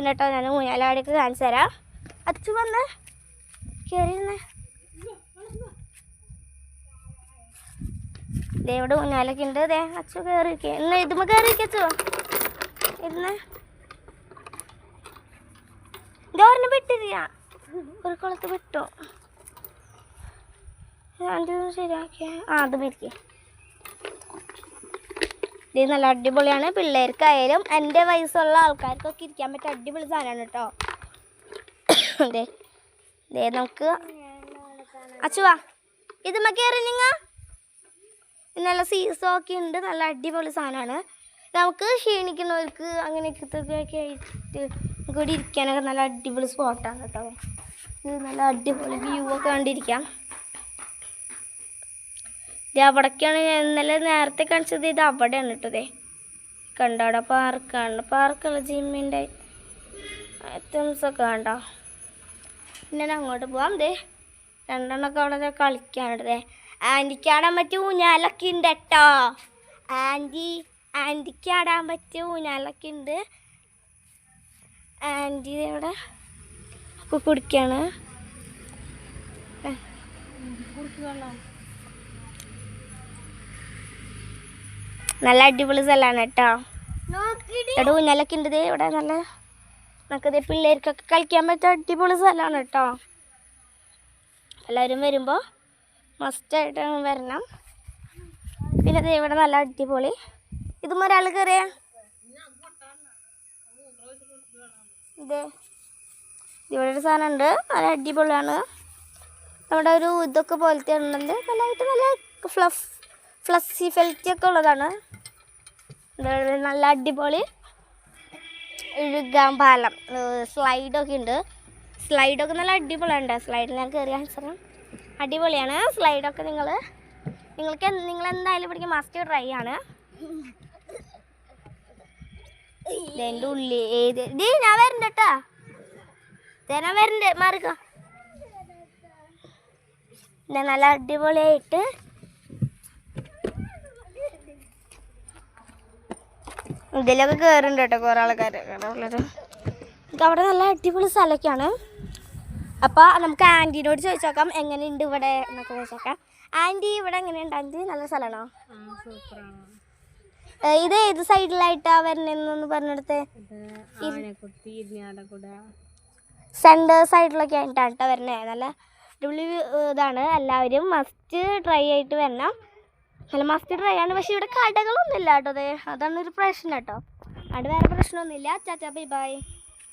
കളിക്കുന്ന കേട്ടോ. ഞാൻ ഊഞ്ഞാലാടിയൊക്കെ കാണിച്ചു തരാം. അച്ചു വന്ന് കയറിയിരുന്നേ. ദേ ഇവിടെ ഊഞ്ഞാലൊക്കെ ഉണ്ട്. ദേ അച്ചു കയറിയിരിക്കുക. ഇന്ന് ഇതുമ്മ കയറിയിരിക്കച്ചോ. ഇരുന്ന് ഡോറിന് വിട്ടിരിക്ക. ഒരു കുളത്ത് വിട്ടോ. ശരിയാക്കിയ അത് ഇരിക്കുക. ഇത് നല്ല അടിപൊളിയാണ്. പിള്ളേർക്കായാലും എൻ്റെ വയസ്സുള്ള ആൾക്കാർക്കൊക്കെ ഇരിക്കാൻ പറ്റിയ അടിപൊളി സാധനമാണ് കേട്ടോ. അതെ ദേ നമുക്ക് അച്ചുവാ ഇതുമ്മ കയറി നിങ്ങ. നല്ല സീസൊക്കെ ഉണ്ട്. നല്ല അടിപൊളി സാധനമാണ്. നമുക്ക് ക്ഷീണിക്കുന്നവർക്ക് അങ്ങനെയൊക്കെ ആയിട്ട് കൂടി ഇരിക്കാനൊക്കെ നല്ല അടിപൊളി സ്പോട്ടാണ് കേട്ടോ. ഇത് നല്ല അടിപൊളി വ്യൂ ഒക്കെ കണ്ടിരിക്കാം. ഇത് അവിടേക്കാണ് ഞാൻ ഇന്നലെ നേരത്തെ കാണിച്ചത്. ഇത് അവിടെയാണ് കേട്ടതേ. കണ്ടോടെ പാർക്കാണ്. പാർക്കുള്ള ജിമ്മിൻ്റെ ഐറ്റംസൊക്കെ കണ്ടോ. പിന്നെ അങ്ങോട്ട് പോവാം. ദേ രണ്ടെണ്ണമൊക്കെ അവിടെ കളിക്കാനുണ്ടേ. ആൻറ്റിക്ക് ആടാൻ പറ്റിയ ഊഞ്ഞാലൊക്കെ ഉണ്ട് കേട്ടോ. ആൻറ്റിക്ക് ആടാൻ പറ്റിയ ഊഞ്ഞാലൊക്കെ ഉണ്ട്. ആൻറ്റി ഇവിടെ കുടിക്കാണ്. നല്ല അടിപൊളി സ്ഥലമാണ് കേട്ടോ. ഇവിടെ ഊഞ്ഞാലൊക്കെ ഉണ്ട്. ഇവിടെ നല്ല നമുക്കത് പിള്ളേർക്കൊക്കെ കളിക്കാൻ പറ്റിയ അടിപൊളി സ്ഥലമാണ് കേട്ടോ. എല്ലാവരും വരുമ്പോൾ മസ്റ്റായിട്ട് വരണം. പിന്നെ ഇത് ഇവിടെ നല്ല അടിപൊളി. ഇതും ഒരാൾ കയറിയ ഇത് ഇവിടെ ഒരു സാധനം ഉണ്ട്. നല്ല അടിപൊളിയാണ്. നമ്മുടെ ഒരു ഇതൊക്കെ പോലത്തെ ഉണ്ടല്ലോ. നല്ലതായിട്ട് നല്ല ഫ്ലസ്സി ഫെൽറ്റൊക്കെ ഉള്ളതാണ്. നല്ല അടിപൊളി ഇഴുകാൻ പാലം സ്ലൈഡൊക്കെ ഉണ്ട്. സ്ലൈഡൊക്കെ നല്ല അടിപൊളിയുണ്ട്. സ്ലൈഡിൽ ഞാൻ കയറിയ അനുസരണം അടിപൊളിയാണ്. സ്ലൈഡൊക്കെ നിങ്ങൾ എന്തായാലും ഇവിടേക്ക് മസ്റ്റ് ട്രൈ ആണ്. എൻ്റെ ഉള്ളി ഏത് ഞാൻ വരണ്ട കേട്ടാ. ഞാൻ വരണ്ട് മാറിക്ക. നല്ല അടിപൊളിയായിട്ട് ഇതിലൊക്കെ കയറുന്നുണ്ട് കേട്ടോ കുറേ ആൾക്കാർ. അവിടെ നല്ല അടിപൊളി സ്ഥലമൊക്കെയാണ്. അപ്പോൾ നമുക്ക് ആൻറ്റീനോട് ചോദിച്ചു നോക്കാം എങ്ങനെയുണ്ട് ഇവിടെ എന്നൊക്കെ ചോദിച്ചു നോക്കാം. ആൻറ്റി ഇവിടെ എങ്ങനെയുണ്ട് ആൻറ്റി? നല്ല സ്ഥലമാണോ? ഇത് ഏത് സൈഡിലായിട്ടാ വരണേന്നൊന്ന് പറഞ്ഞെടുത്തേ. സെൻറ്റർ സൈഡിലൊക്കെ ആയിട്ടാണ് കേട്ടോ വരണേ. നല്ല അടിപൊളി ഇതാണ്. എല്ലാവരും മസ്റ്റ് ട്രൈ ആയിട്ട് വരണം. നല്ല മസ്റ്റ് ട്രൈ ആണ്. പക്ഷെ ഇവിടെ കടകളൊന്നും ഇല്ല കേട്ടോ. അതാണ് ഒരു പ്രശ്നം കേട്ടോ. അവിടെ വേറെ പ്രശ്നമൊന്നുമില്ല. Tata bye bye.